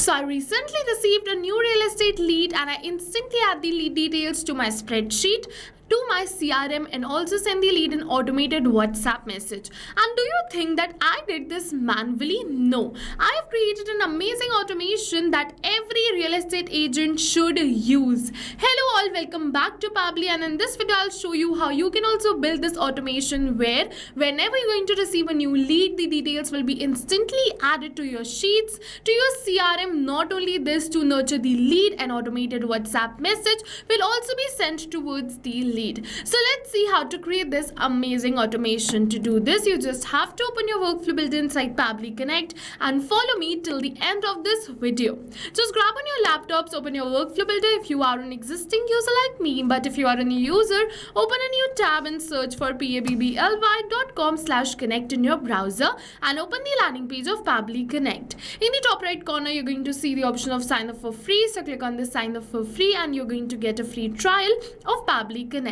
So I recently received a new real estate lead and I instantly add the lead details to my spreadsheet, to my CRM, and also send the lead an automated WhatsApp message. And do you think that I did this manually? No. I have created an amazing automation that every real estate agent should use. Hello all, welcome back to Pabbly, and in this video I'll show you how you can also build this automation where whenever you're going to receive a new lead, the details will be instantly added to your sheets, to your CRM. Not only this, to nurture the lead, an automated WhatsApp message will also be sent towards the lead. So let's see how to create this amazing automation. To do this, you just have to open your workflow built inside Pabbly Connect and follow me till the end of this video. Just grab on your laptops, open your workflow builder if you are an existing user like me, but if you are a new user, open a new tab and search for pabbly.com/connect in your browser and open the landing page of Pabbly Connect. In the top right corner, you're going to see the option of sign up for free. So click on this sign up for free and you're going to get a free trial of Pabbly Connect.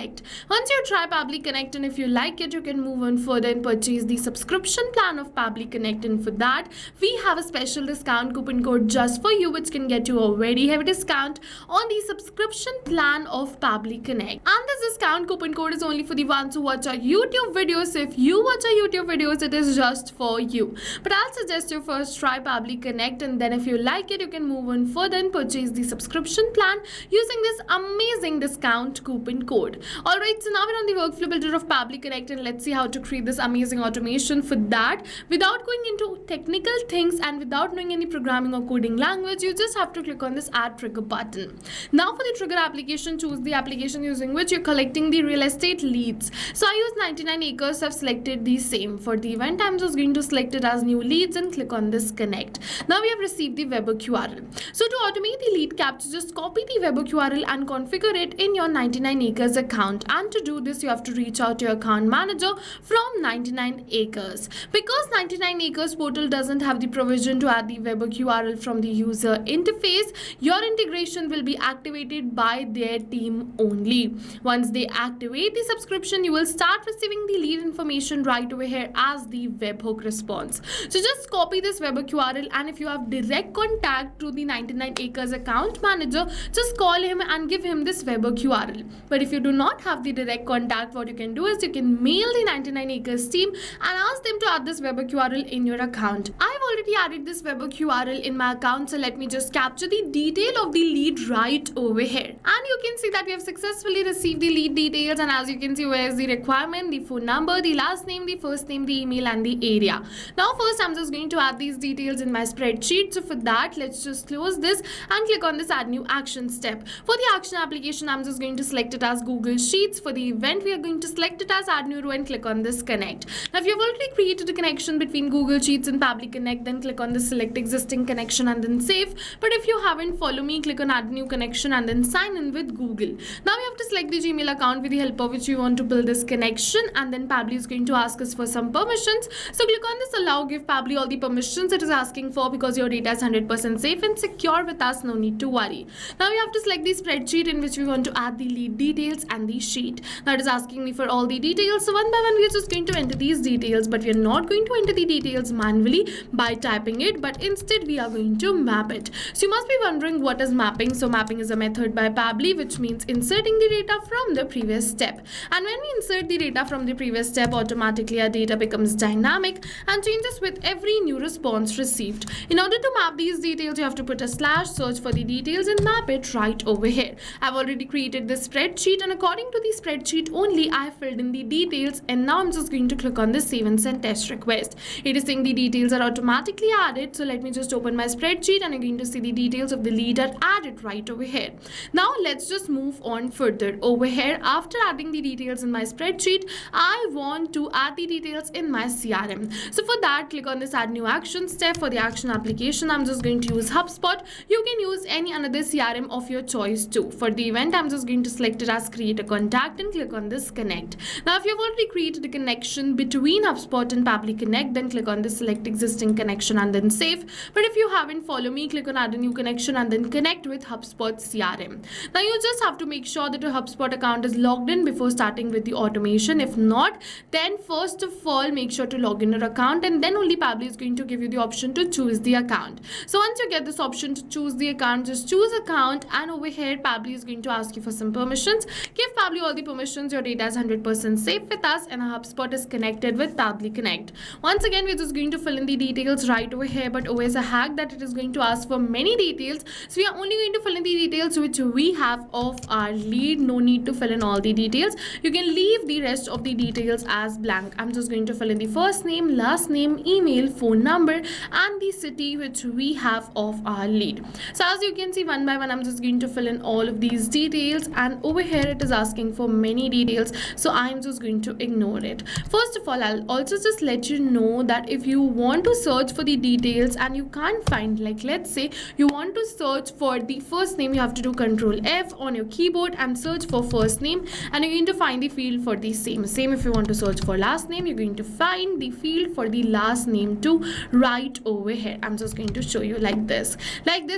Once you try Pabbly Connect and if you like it, you can move on further and purchase the subscription plan of Pabbly Connect. And for that, we have a special discount coupon code just for you, which can get you a very heavy discount on the subscription plan of Pabbly Connect. And this discount coupon code is only for the ones who watch our YouTube videos. So if you watch our YouTube videos, it is just for you. But I'll suggest you first try Pabbly Connect, and then if you like it, you can move on further and purchase the subscription plan using this amazing discount coupon code. Alright, so now we're on the workflow builder of Pabbly Connect and let's see how to create this amazing automation. For that, without going into technical things and without knowing any programming or coding language, you just have to click on this add trigger button. Now for the trigger application, choose the application using which you're collecting the real estate leads. So I use 99 acres, I've selected the same. For the event, I'm just going to select it as new leads and click on this connect. Now we have received the Weber QRL. So to automate the lead capture, just copy the Weber QRL and configure it in your 99 acres account. And to do this, you have to reach out to your account manager from 99 acres. Because 99 acres portal doesn't have the provision to add the Weber QRL from the user interface, your integration will be activated by their team only. Once they activate the subscription, you will start receiving the lead information right over here as the webhook response. So just copy this Weber QRL, and if you have direct contact to the 99 acres account manager, just call him and give him this Weber QRL. But if you do not have the direct contact, what you can do is you can mail the 99 acres team and ask them to add this Weber QRL in your account. I've already added this Weber QRL in my account, so let me just capture the detail of the lead right over here. And you can see that we have successfully received the lead details, and as you can see, where is the requirement, the phone number, the last name, the first name, the email, and the area. Now first, I'm just going to add these details in my spreadsheet. So for that, let's just close this and click on this add new action step. For the action application, I'm just going to select it as Google Sheets. For the event, we are going to select it as add new row and click on this connect. Now if you've already created a connection between Google Sheets and Pabbly Connect, then click on the select existing connection and then save. But if you haven't, follow me, click on add new connection and then sign in with Google. Now we have to select the Gmail account with the help of which we want to build this connection, and then Pabbly is going to ask us for some permissions. So click on this allow, give Pabbly all the permissions it is asking for, because your data is 100% safe and secure with us, no need to worry. Now we have to select the spreadsheet in which we want to add the lead details and the sheet. Now it is asking me for all the details, so one by one we are just going to enter these details, but we are not going to enter the details manually by typing it, but instead we are going to map it. So you must be wondering what is mapping. So mapping is a method by Pabbly which means inserting the data from the previous step, and when we insert the data from the previous step, automatically our data becomes dynamic and changes with every new response received. In order to map these details, you have to put a slash, search for the details and map it right over here. I've already created this spreadsheet, and according to the spreadsheet only, I filled in the details, and now I'm just going to click on the save and send test request. It is saying the details are automatically added, so let me just open my spreadsheet and you're going to see the details of the lead are added right over here. Now let's just move on further. Over here, after adding the details in my spreadsheet, I want to add the details in my CRM. So for that, click on this add new action step. For the action application, I'm just going to use HubSpot. You can use any another CRM of your choice too. For the event, I'm just going to select it as create create a contact and click on this connect. Now if you have already created a connection between HubSpot and Pabbly Connect, then click on this select existing connection and then save. But if you haven't, follow me, click on add a new connection and then connect with HubSpot CRM. Now you just have to make sure that your HubSpot account is logged in before starting with the automation. If not, then first of all make sure to log in your account, and then only Pabbly is going to give you the option to choose the account. So once you get this option to choose the account, just choose account, and over here Pabbly is going to ask you for some permissions. Give Pabbly all the permissions. Your data is 100% safe with us, and our HubSpot is connected with Pabbly Connect. Once again, we're just going to fill in the details right over here, but always a hack that it is going to ask for many details. So we are only going to fill in the details which we have of our lead. No need to fill in all the details. You can leave the rest of the details as blank. I'm just going to fill in the first name, last name, email, phone number, and the city which we have of our lead. So as you can see, one by one I'm just going to fill in all of these details, and over here it is asking for many details, so I'm just going to ignore it. First of all, I'll also just let you know that if you want to search for the details and you can't find, like let's say you want to search for the first name, you have to do Control F on your keyboard and search for first name, and you're going to find the field for the same if you want to search for last name, you're going to find the field for the last name too right over here. I'm just going to show you like this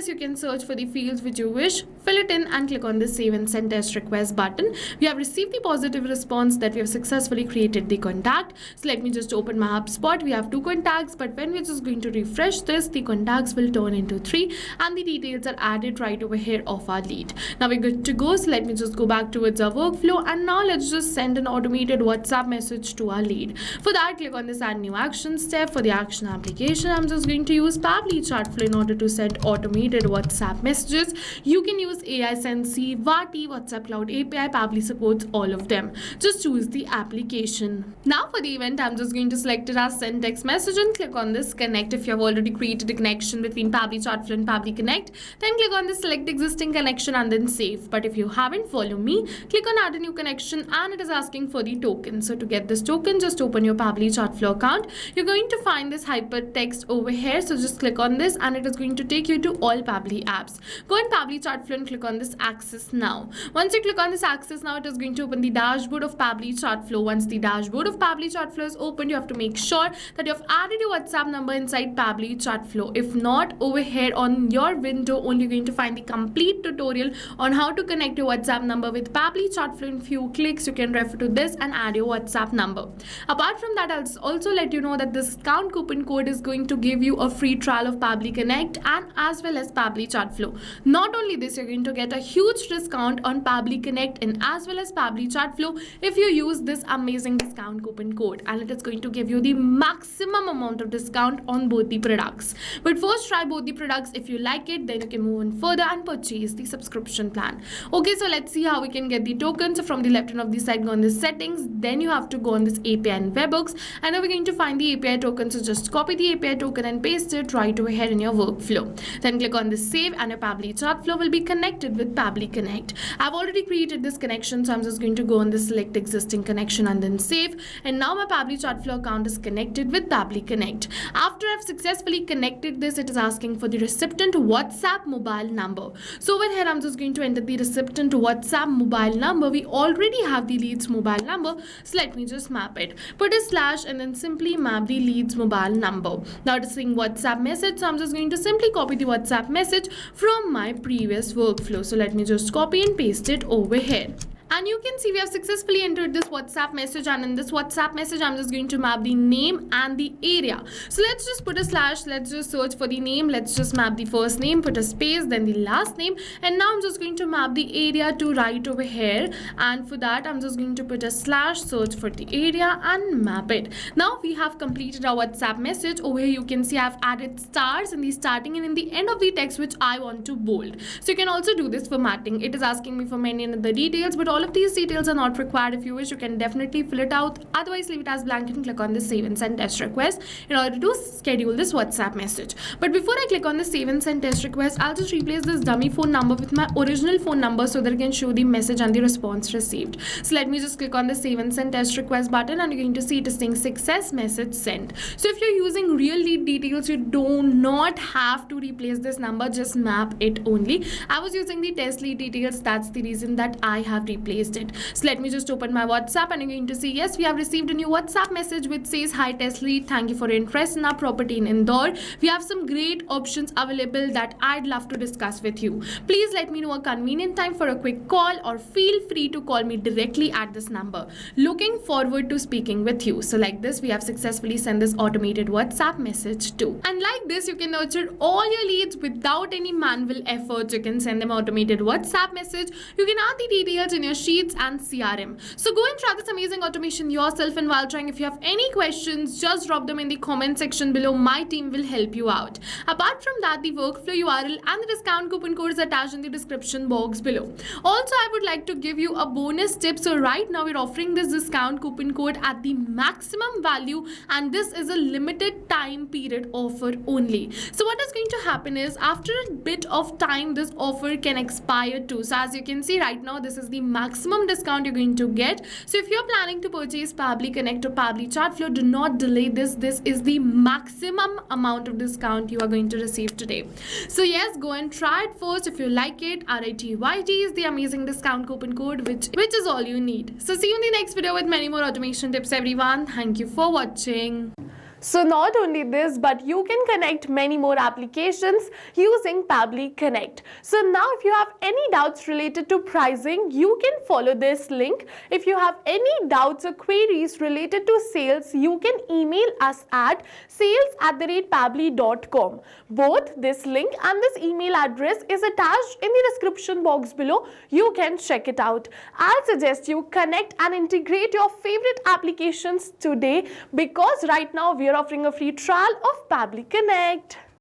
you can search for the fields which you wish, fill it in, and click on the save and send test request button. We have received the positive response that we have successfully created the contact. So let me just open my HubSpot. We have 2 contacts, but when we're just going to refresh this, the contacts will turn into 3, and the details are added right over here of our lead. Now we're good to go. So let me just go back towards our workflow, and now let's just send an automated WhatsApp message to our lead. For that, click on this add new action step. For the action application, I'm just going to use Pabbly Chartflow in order to send automated WhatsApp messages. You can use AI Sensei, Vati, WhatsApp Cloud API. Pabbly supports all of them. Just choose the application. Now for the event, I'm just going to select it as send text message and click on this connect. If you have already created a connection between Pabbly Chartflow and Pabbly Connect, then click on this select existing connection and then save. But if you haven't, follow me, click on add a new connection, and it is asking for the token. So to get this token, just open your Pabbly Chartflow account. You're going to find this hypertext over here, so just click on this and it is going to take you to all Pabbly apps. Go in Pabbly Chartflow and click on this access now. Once you click on this access now, it is going to open the dashboard of Pabbly Chartflow. Once the dashboard of Pabbly Chartflow is opened, you have to make sure that you have added your WhatsApp number inside Pabbly Chartflow. If not, over here on your window only you're going to find the complete tutorial on how to connect your WhatsApp number with Pabbly Chartflow. In few clicks you can refer to this and add your WhatsApp number. Apart from that, I'll also let you know that this discount coupon code is going to give you a free trial of Pabbly Connect and as well as Pabbly Chartflow. Not only this, you're going to get a huge discount on Pabbly Connect and as well as Pabbly Chartflow if you use this amazing discount coupon code, and it is going to give you the maximum amount of discount on both the products. But first, try both the products. If you like it, then you can move on further and purchase the subscription plan. Okay, so let's see how we can get the tokens. So from the left hand of the side, go on this settings, then you have to go on this API and webhooks, and now we're going to find the API token. So just copy the API token and paste it right over here in your workflow. Then click on this save, and your Pabbly Chartflow will be connected with Pabbly Connect. I've already created this connection, so I'm just going to go on this select existing connection and then save, and now my Pabbly Chartflow account is connected with Pabbly Connect. After I've successfully connected this, it is asking for the recipient WhatsApp mobile number. So over here, I'm just going to enter the recipient WhatsApp mobile number. We already have the lead's mobile number, so let me just map it. Put a slash and then simply map the lead's mobile number. Now it is saying WhatsApp message, so I'm just going to simply copy the WhatsApp message from my previous workflow. So let me just copy and paste it over here. And you can see we have successfully entered this WhatsApp message, and in this WhatsApp message I'm just going to map the name and the area. So let's just put a slash, let's just search for the name, let's just map the first name, put a space, then the last name, and now I'm just going to map the area to right over here, and for that I'm just going to put a slash, search for the area and map it. Now we have completed our WhatsApp message. Over here you can see I've added stars in the starting and in the end of the text which I want to bold. So you can also do this formatting. It is asking me for many other details, but all of these details are not required. If you wish, you can definitely fill it out. Otherwise, leave it as blank and click on the save and send test request in order to schedule this WhatsApp message. But before I click on the save and send test request, I'll just replace this dummy phone number with my original phone number so that I can show the message and the response received. So let me just click on the save and send test request button, and you're going to see it is saying success message sent. So if you're using real lead details, you do not have to replace this number, just map it only. I was using the test lead details, that's the reason that I have replaced placed it. So let me just open my WhatsApp, and you're going to see, yes, we have received a new WhatsApp message which says, hi Tesli, thank you for your interest in our property in Indore. We have some great options available that I'd love to discuss with you. Please let me know a convenient time for a quick call, or feel free to call me directly at this number. Looking forward to speaking with you. So like this, we have successfully sent this automated WhatsApp message too. And like this, you can nurture all your leads without any manual efforts. You can send them automated WhatsApp message. You can add the details in your sheets and CRM. So go and try this amazing automation yourself, and while trying, if you have any questions, just drop them in the comment section below. My team will help you out. Apart from that, the workflow URL and the discount coupon code is attached in the description box below. Also, I would like to give you a bonus tip. So right now we're offering this discount coupon code at the maximum value, and this is a limited time period offer only. So what is going to happen is, after a bit of time, this offer can expire too. So as you can see right now, this is the maximum discount you're going to get. So if you're planning to purchase Pabbly Connect or Pabbly Chartflow, do not delay this. This is the maximum amount of discount you are going to receive today. So yes, go and try it first. If you like it, RITYT is the amazing discount coupon code, which is all you need. So see you in the next video with many more automation tips, everyone. Thank you for watching. So not only this, but you can connect many more applications using Pabbly Connect. So now if you have any doubts related to pricing, you can follow this link. If you have any doubts or queries related to sales, you can email us at sales@pabbly.com. Both this link and this email address is attached in the description box below. You can check it out. I suggest you connect and integrate your favorite applications today, because right now we are offering a free trial of Pabbly Connect.